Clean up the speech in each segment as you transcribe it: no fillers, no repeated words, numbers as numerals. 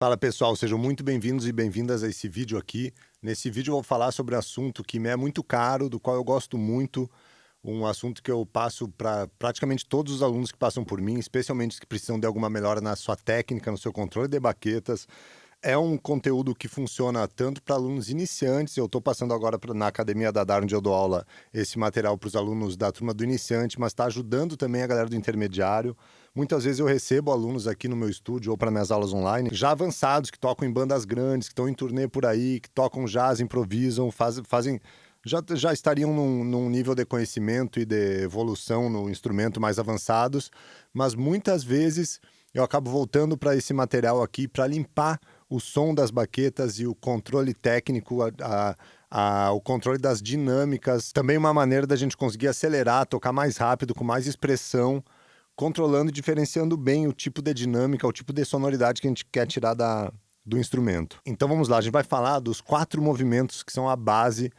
Fala pessoal, sejam muito bem-vindos e bem-vindas a esse vídeo aqui. Nesse vídeo eu vou falar sobre um assunto que me é muito caro, do qual eu gosto muito, um assunto que eu passo para praticamente todos os alunos que passam por mim, especialmente os que precisam de alguma melhora na sua técnica, no seu controle de baquetas. É um conteúdo que funciona tanto para alunos iniciantes, eu estou passando agora na academia da Dar, onde eu dou aula, esse material para os alunos da turma do iniciante, mas está ajudando também a galera do intermediário. Muitas vezes eu recebo alunos aqui no meu estúdio ou para minhas aulas online, já avançados, que tocam em bandas grandes, que estão em turnê por aí, que tocam jazz, improvisam, fazem já estariam num nível de conhecimento e de evolução no instrumento mais avançados, mas muitas vezes eu acabo voltando para esse material aqui para limpar o som das baquetas e o controle técnico, o controle das dinâmicas. Também uma maneira da gente conseguir acelerar, tocar mais rápido, com mais expressão, controlando e diferenciando bem o tipo de dinâmica, o tipo de sonoridade que a gente quer tirar do instrumento. Então vamos lá, a gente vai falar dos 4 movimentos que são a base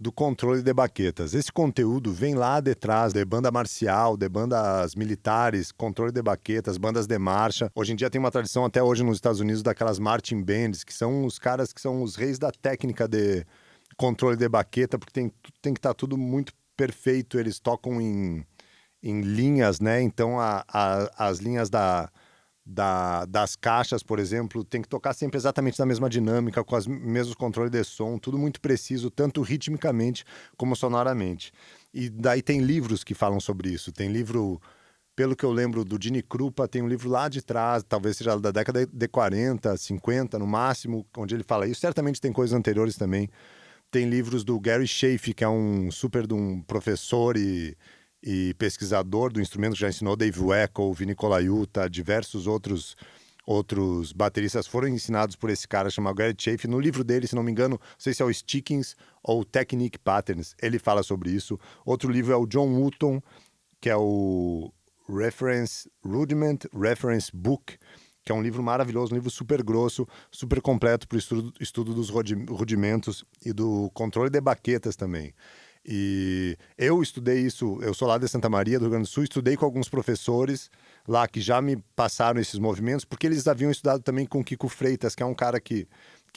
do controle de baquetas. Esse conteúdo vem lá de trás de banda marcial, de bandas militares, controle de baquetas, bandas de marcha. Hoje em dia tem uma tradição até hoje nos Estados Unidos daquelas marching bands, que são os caras que são os reis da técnica de controle de baqueta, porque tem que estar tudo muito perfeito, eles tocam em linhas, né? Então as linhas das caixas, por exemplo, tem que tocar sempre exatamente na mesma dinâmica, com os mesmos controles de som, tudo muito preciso, tanto ritmicamente como sonoramente. E daí tem livros que falam sobre isso. Tem livro, pelo que eu lembro, do Gene Krupa, tem um livro lá de trás, talvez seja da década de 40, 50 no máximo, onde ele fala isso. Certamente tem coisas anteriores também. Tem livros do Gary Chaffee, que é um super de um professor e pesquisador do instrumento, que já ensinou Dave Weckl, Vinny Colaiuta, diversos outros bateristas foram ensinados por esse cara chamado Gary Chaffee. No livro dele, se não me engano, não sei se é o Stickings ou Technique Patterns, ele fala sobre isso. Outro livro é o John Wooton, que é o Rudiment Reference Book, que é um livro maravilhoso, um livro super grosso, super completo para o estudo dos rudimentos e do controle de baquetas também. E eu estudei isso, eu sou lá de Santa Maria, do Rio Grande do Sul, estudei com alguns professores lá que já me passaram esses movimentos, porque eles haviam estudado também com Kiko Freitas, que é um cara que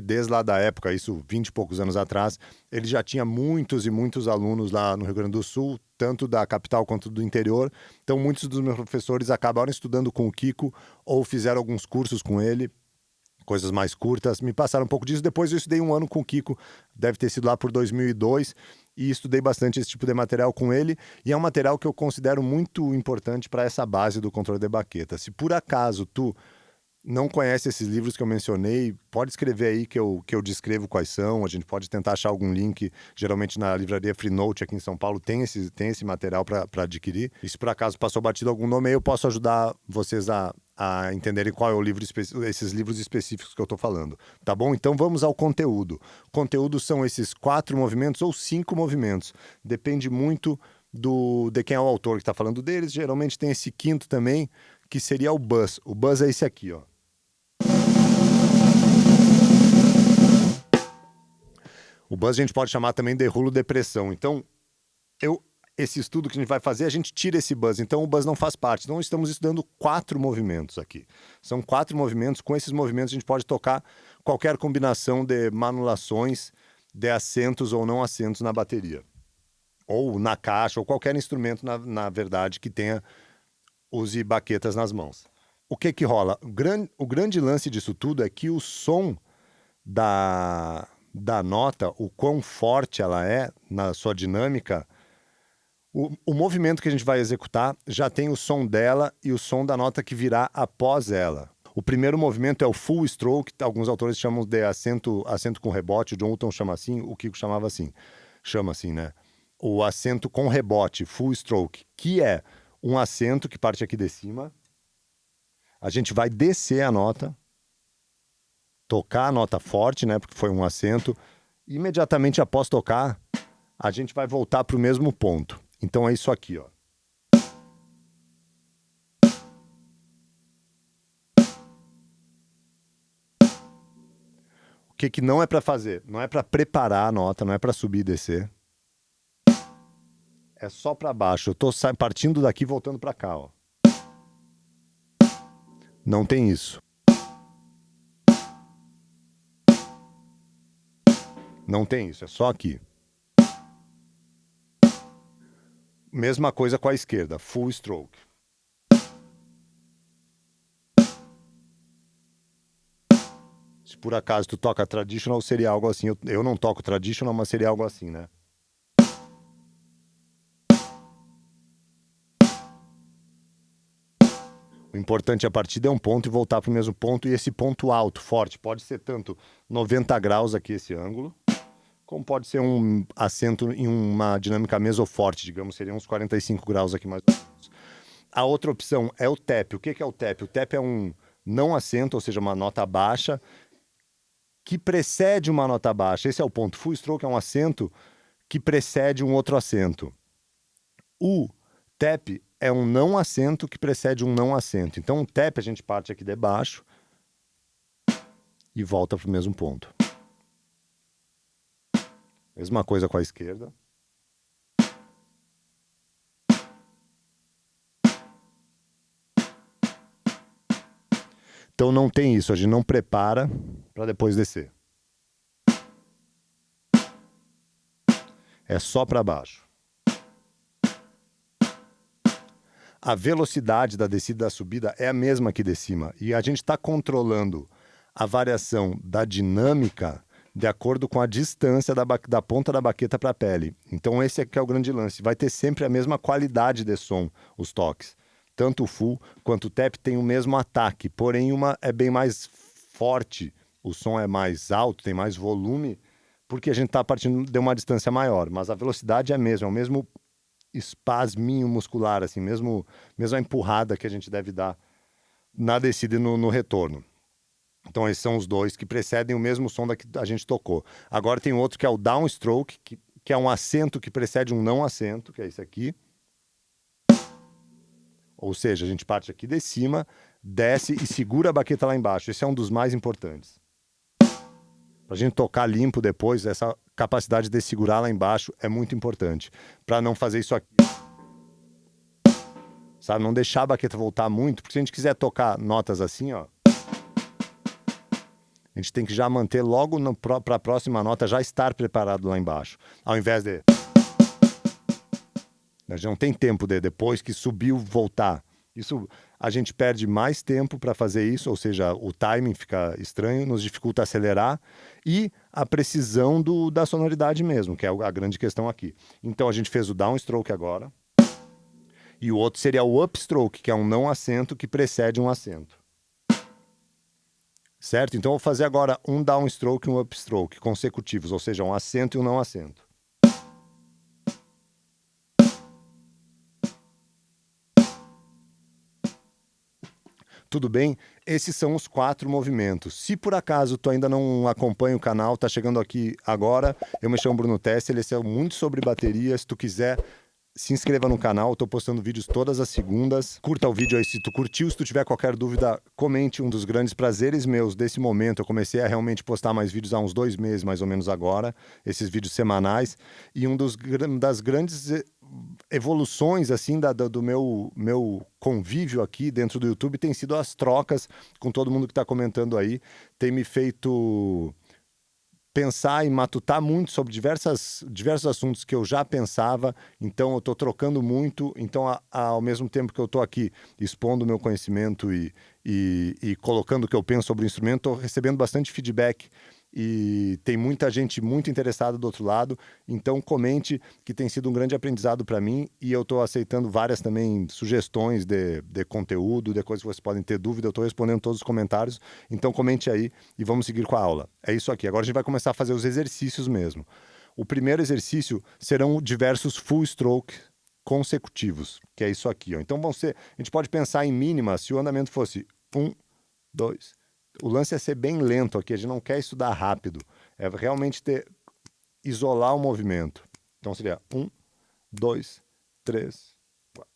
desde lá da época, isso 20 e poucos anos atrás, ele já tinha muitos e muitos alunos lá no Rio Grande do Sul, tanto da capital quanto do interior. Então muitos dos meus professores acabaram estudando com o Kiko ou fizeram alguns cursos com ele, coisas mais curtas, me passaram um pouco disso. Depois eu estudei um ano com o Kiko, deve ter sido lá por 2002, e estudei bastante esse tipo de material com ele, e é um material que eu considero muito importante para essa base do controle de baqueta. Se por acaso tu não conhece esses livros que eu mencionei, pode escrever aí que eu descrevo quais são, a gente pode tentar achar algum link, geralmente na livraria Freenote aqui em São Paulo tem esse material para adquirir. E se por acaso passou batido algum nome aí, eu posso ajudar vocês a entenderem qual é o livro, esses livros específicos que eu estou falando, tá bom? Então vamos ao conteúdo. Conteúdo são esses 4 movimentos ou 5 movimentos, depende muito de quem é o autor que está falando deles. Geralmente tem esse quinto também, que seria o buzz. O buzz é esse aqui, ó. O buzz a gente pode chamar também de rulo de pressão. Então, esse estudo que a gente vai fazer, a gente tira esse buzz. Então, o buzz não faz parte. Então, estamos estudando 4 movimentos aqui. São 4 movimentos. Com esses movimentos, a gente pode tocar qualquer combinação de manulações, de acentos ou não acentos na bateria. Ou na caixa, ou qualquer instrumento, na verdade, que use baquetas nas mãos. O que rola? O grande lance disso tudo é que o som da nota, o quão forte ela é na sua dinâmica, o movimento que a gente vai executar já tem o som dela e o som da nota que virá após ela. O primeiro movimento é o full stroke, que alguns autores chamam de acento com rebote, o John Wooton chama assim, o Kiko chama assim, né? O acento com rebote, full stroke, que é um acento que parte aqui de cima. A gente vai descer a nota, tocar a nota forte, né? Porque foi um acento. Imediatamente após tocar, a gente vai voltar para o mesmo ponto. Então é isso aqui, ó. O que não é para fazer? Não é para preparar a nota, não é para subir e descer. É só para baixo. Eu tô partindo daqui e voltando para cá, ó. Não tem isso. Não tem isso, é só aqui. Mesma coisa com a esquerda, full stroke. Se por acaso tu toca traditional, seria algo assim. Eu não toco traditional, mas seria algo assim, né? O importante a partida é um ponto e voltar para o mesmo ponto. E esse ponto alto, forte, pode ser tanto 90 graus aqui esse ângulo, como pode ser um acento em uma dinâmica mesoforte, digamos, seria uns 45 graus aqui mais ou menos. A outra opção é o tap. O que é o tap? O tap é um não acento, ou seja, uma nota baixa, que precede uma nota baixa. Esse é o ponto. Full stroke é um acento que precede um outro acento. O tap é um não acento que precede um não acento. Então, o tap a gente parte aqui de baixo e volta para o mesmo ponto. Mesma coisa com a esquerda. Então não tem isso, a gente não prepara para depois descer. É só para baixo. A velocidade da descida e da subida é a mesma aqui de cima. E a gente está controlando a variação da dinâmica de acordo com a distância da ponta da baqueta para a pele. Então esse aqui é o grande lance. Vai ter sempre a mesma qualidade de som, os toques. Tanto o full quanto o tap tem o mesmo ataque, porém uma é bem mais forte, o som é mais alto, tem mais volume, porque a gente está partindo de uma distância maior, mas a velocidade é a mesma, é o mesmo espasminho muscular, assim, mesmo a empurrada que a gente deve dar na descida e no retorno. Então esses são os dois que precedem o mesmo som da que a gente tocou. Agora tem outro que é o downstroke, que é um acento que precede um não acento, que é esse aqui. Ou seja, a gente parte aqui de cima, desce e segura a baqueta lá embaixo. Esse é um dos mais importantes. Para a gente tocar limpo depois, essa capacidade de segurar lá embaixo é muito importante. Para não fazer isso aqui. Sabe? Não deixar a baqueta voltar muito, porque se a gente quiser tocar notas assim, ó, a gente tem que já manter logo para a próxima nota, já estar preparado lá embaixo. Ao invés de... A gente não tem tempo de, depois que subiu, voltar. Isso, a gente perde mais tempo para fazer isso, ou seja, o timing fica estranho, nos dificulta acelerar, e a precisão da sonoridade mesmo, que é a grande questão aqui. Então a gente fez o downstroke agora, e o outro seria o upstroke, que é um não acento que precede um acento. Certo? Então eu vou fazer agora um downstroke e um upstroke consecutivos, ou seja, um acento e um não acento. Tudo bem? Esses são os 4 movimentos. Se por acaso tu ainda não acompanha o canal, tá chegando aqui agora, eu me chamo Bruno Tessi, ele é muito sobre bateria. Se tu quiser, se inscreva no canal, eu tô postando vídeos todas as segundas. Curta o vídeo aí se tu curtiu, se tu tiver qualquer dúvida, comente. Um dos grandes prazeres meus desse momento, eu comecei a realmente postar mais vídeos há uns 2 meses, mais ou menos agora, esses vídeos semanais, e das grandes evoluções assim do meu convívio aqui dentro do YouTube tem sido as trocas com todo mundo que está comentando aí, tem me feito pensar e matutar muito sobre diversos assuntos que eu já pensava, então eu estou trocando muito, então ao mesmo tempo que eu estou aqui expondo o meu conhecimento e colocando o que eu penso sobre o instrumento, estou recebendo bastante feedback e tem muita gente muito interessada do outro lado, então comente, que tem sido um grande aprendizado para mim, e eu estou aceitando várias também sugestões de conteúdo, de coisas que vocês podem ter dúvida, eu estou respondendo todos os comentários, então comente aí e vamos seguir com a aula. É isso aqui, agora a gente vai começar a fazer os exercícios mesmo. O primeiro exercício serão diversos full stroke consecutivos, que é isso aqui, ó. Então vão ser, a gente pode pensar em mínimas, se o andamento fosse 1, 2, o lance é ser bem lento aqui, a gente não quer estudar rápido, é realmente isolar o movimento. Então seria 1, 2, 3, 4.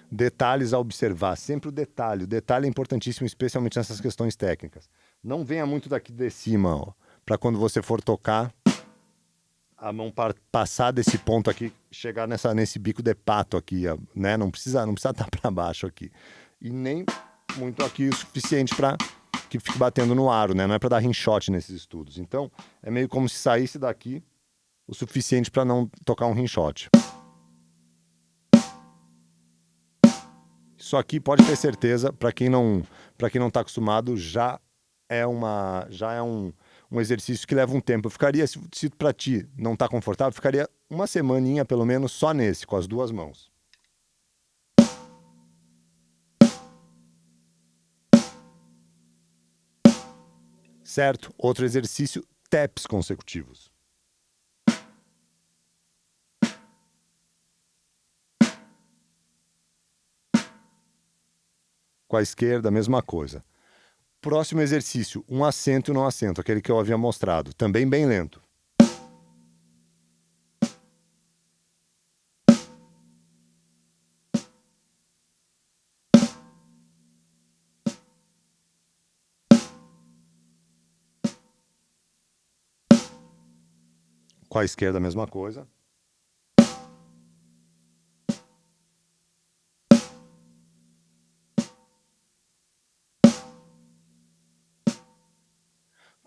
Detalhes a observar, sempre o detalhe é importantíssimo, especialmente nessas questões técnicas. Não venha muito daqui de cima, para quando você for tocar, a mão passar desse ponto aqui, chegar nesse bico de pato aqui, né? Não precisa estar para baixo aqui. E nem muito aqui o suficiente para que fique batendo no aro, né? Não é para dar rinshot nesses estudos. Então, é meio como se saísse daqui o suficiente para não tocar um rinshot. Isso aqui pode ter certeza, para quem não está acostumado, já é um exercício que leva um tempo. Eu ficaria, se para ti não está confortável, ficaria uma semaninha pelo menos só nesse, com as duas mãos. Certo? Outro exercício, taps consecutivos. Com a esquerda, a mesma coisa. Próximo exercício, um acento e não acento, aquele que eu havia mostrado, também bem lento. Com a esquerda, a mesma coisa.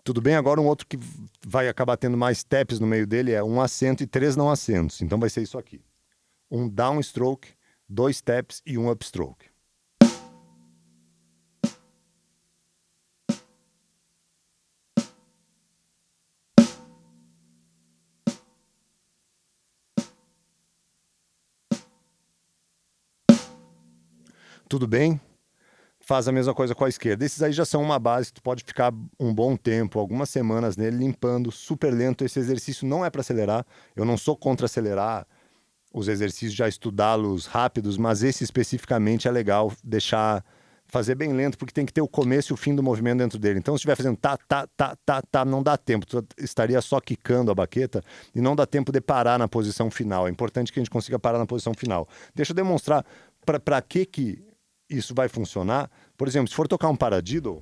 Tudo bem, agora um outro que vai acabar tendo mais taps no meio dele é um acento e 3 não acentos. Então vai ser isso aqui. Um downstroke, 2 taps e um upstroke. Tudo bem? Faz a mesma coisa com a esquerda. Esses aí já são uma base que tu pode ficar um bom tempo, algumas semanas nele, limpando super lento. Esse exercício não é para acelerar. Eu não sou contra acelerar os exercícios, já estudá-los rápidos, mas esse especificamente é legal fazer bem lento, porque tem que ter o começo e o fim do movimento dentro dele. Então, se estiver fazendo tá, não dá tempo. Tu estaria só quicando a baqueta e não dá tempo de parar na posição final. É importante que a gente consiga parar na posição final. Deixa eu demonstrar para que isso vai funcionar. Por exemplo, se for tocar um paradiddle,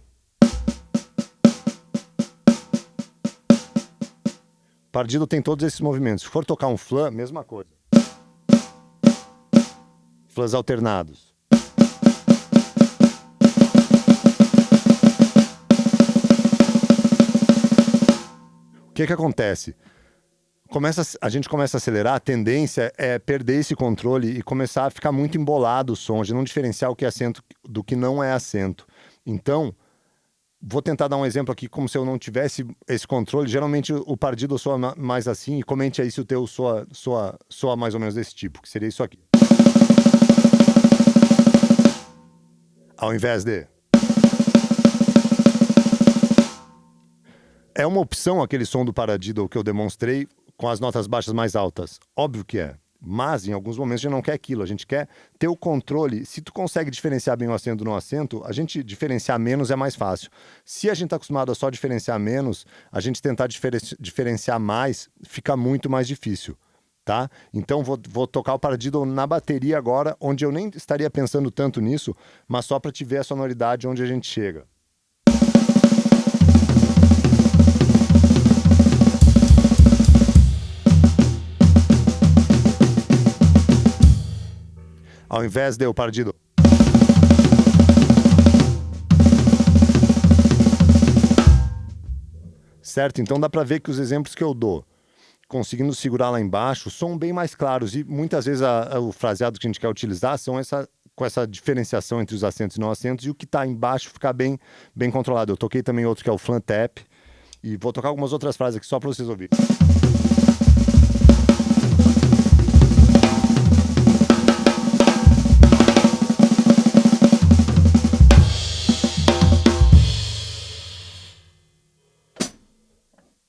paradiddle tem todos esses movimentos. Se for tocar um flan, mesma coisa. Flans alternados. O que acontece? A gente começa a acelerar, a tendência é perder esse controle e começar a ficar muito embolado o som, de não diferenciar o que é acento do que não é acento. Então, vou tentar dar um exemplo aqui como se eu não tivesse esse controle. Geralmente o paradiddle soa mais assim, e comente aí se o teu soa mais ou menos desse tipo, que seria isso aqui. Ao invés de... É uma opção aquele som do paradiddle que eu demonstrei com as notas baixas mais altas. Óbvio que é. Mas, em alguns momentos, a gente não quer aquilo. A gente quer ter o controle. Se tu consegue diferenciar bem o acento do não acento, a gente diferenciar menos é mais fácil. Se a gente está acostumado a só diferenciar menos, a gente tentar diferenciar mais fica muito mais difícil. Tá? Então, vou tocar o paradiddle na bateria agora, onde eu nem estaria pensando tanto nisso, mas só para te ver a sonoridade onde a gente chega. Ao invés de o paradiddle. Certo? Então dá para ver que os exemplos que eu dou, conseguindo segurar lá embaixo, são bem mais claros. E muitas vezes o fraseado que a gente quer utilizar são com essa diferenciação entre os acentos e não acentos, e o que está embaixo ficar bem controlado. Eu toquei também outro que é o flan tap, e vou tocar algumas outras frases aqui só para vocês ouvirem.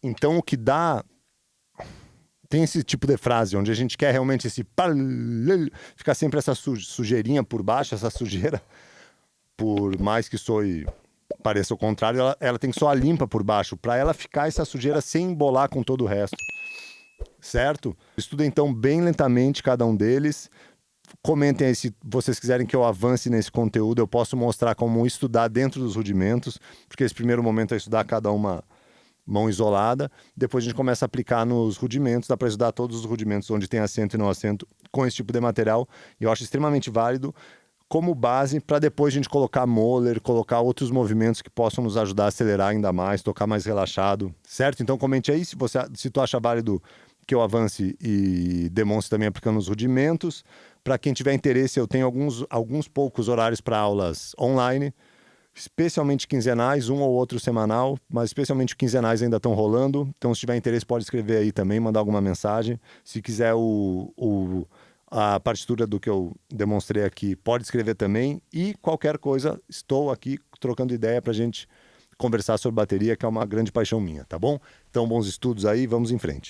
Então, o que dá... Tem esse tipo de frase, onde a gente quer realmente ficar sempre essa sujeirinha por baixo, essa sujeira, por mais que pareça o contrário, ela tem que soar limpa por baixo, para ela ficar essa sujeira sem embolar com todo o resto. Certo? Estuda então bem lentamente cada um deles. Comentem aí se vocês quiserem que eu avance nesse conteúdo. Eu posso mostrar como estudar dentro dos rudimentos, porque esse primeiro momento é estudar cada uma mão isolada. Depois a gente começa a aplicar nos rudimentos, dá para estudar todos os rudimentos onde tem acento e não acento com esse tipo de material. E eu acho extremamente válido como base para depois a gente colocar Moller, colocar outros movimentos que possam nos ajudar a acelerar ainda mais, tocar mais relaxado, certo? Então comente aí se tu acha válido que eu avance e demonstre também aplicando os rudimentos. Para quem tiver interesse, eu tenho alguns poucos horários para aulas online, especialmente quinzenais, um ou outro semanal, mas especialmente quinzenais ainda estão rolando. Então, se tiver interesse, pode escrever aí também, mandar alguma mensagem. Se quiser a partitura do que eu demonstrei aqui, pode escrever também. E qualquer coisa, estou aqui trocando ideia para a gente conversar sobre bateria, que é uma grande paixão minha, tá bom? Então, bons estudos aí, vamos em frente.